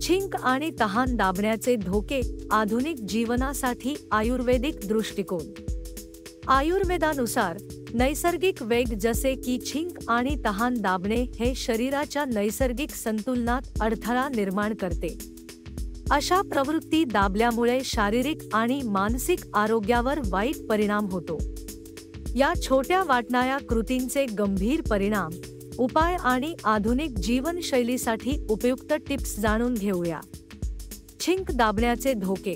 छिंक आणि तहान दाबण्याचे धोके आधुनिक जीवनासाठी आयुर्वेदिक दृष्टिकोन। आयुर्वेदानुसार नैसर्गिक वेग जसे की छिंक आणि तहान दाबणे हे शरीराच्या नैसर्गिक संतुलनात अडथळा निर्माण करते। अशा प्रवृत्ती दाबल्यामुळे शारीरिक आणि मानसिक आरोग्यावर वाईट परिणाम होतो। या छोट्या वाटणाऱ्या कृतींचे गंभीर परिणाम, उपाय आणि आधुनिक जीवनशैलीसाठी उपयुक्त टिप्स जाणून घेऊया। छिंक दाबण्याचे धोके।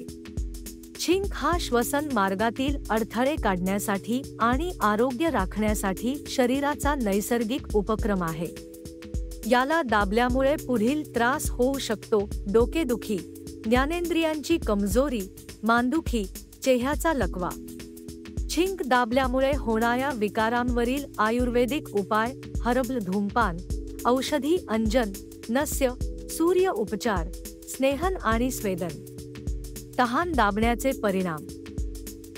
छिंक हा श्वसन मार्गातील अडथळे काढण्यासाठी आणि आरोग्य राखण्यासाठी शरीराचा नैसर्गिक उपक्रम आहे। याला दाबल्यामुळे पुढील त्रास होऊ शकतो: डोकेदुखी, ज्ञानेंद्रियांची कमजोरी, मानदुखी, चेहऱ्याचा लकवा। छिंक दाबल्यामुळे होणाऱ्या विकारांवरील आयुर्वेदिक उपाय: हर्बल धूमपान, औषधी अंजन, नस्य, सूर्य उपचार, स्नेहन आणि स्वेदन। तहान दाबण्याचे परिणाम।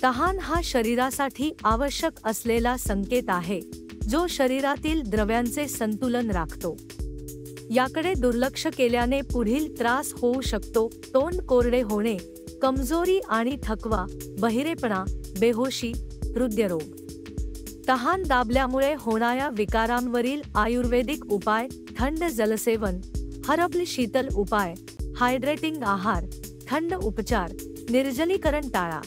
तहान हा शरीरासाठी आवश्यक असलेला संकेत आहे, जो शरीरातील द्रव्यांचे संतुलन राखतो। याकडे दुर्लक्ष केल्याने पुढील त्रास होऊ शकतो: तोंड कोरडे होणे, कमजोरी आणि थकवा, बहिरेपणा, बेहोशी, हृदयरोग। तहान दाबल्यामुळे होणाऱ्या विकारांवरील आयुर्वेदिक उपाय: थंड जलसेवन, हर्बल शीतल उपाय, हायड्रेटिंग आहार, थंड उपचार, निर्जलीकरण टाळा।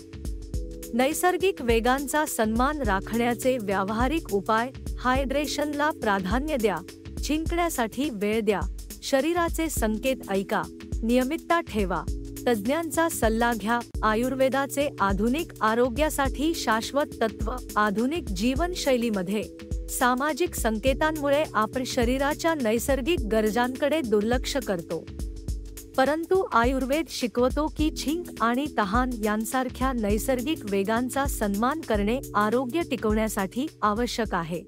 नैसर्गिक वेगांचा सन्मान राखण्याचे व्यावहारिक उपाय: हायड्रेशनला प्राधान्य द्या, छिंकण्यासाठी वेळ द्या, शरीराचे संकेत ऐका, नियमितता ठेवा, तज्ज्ञांचा सल्ला घ्या। आयुर्वेदाचे आधुनिक आरोग्यासाठी शाश्वत तत्त्व। आधुनिक जीवनशैलीमध्ये सामाजिक संकेतांमुळे आपण शरीराच्या नैसर्गिक गरजांकडे दुर्लक्ष करतो, परंतु आयुर्वेद शिकवतो की छिंक आणि तहान यांसारख्या नैसर्गिक वेगांचा सन्मान करणे आरोग्य टिकवण्यासाठी आवश्यक आहे।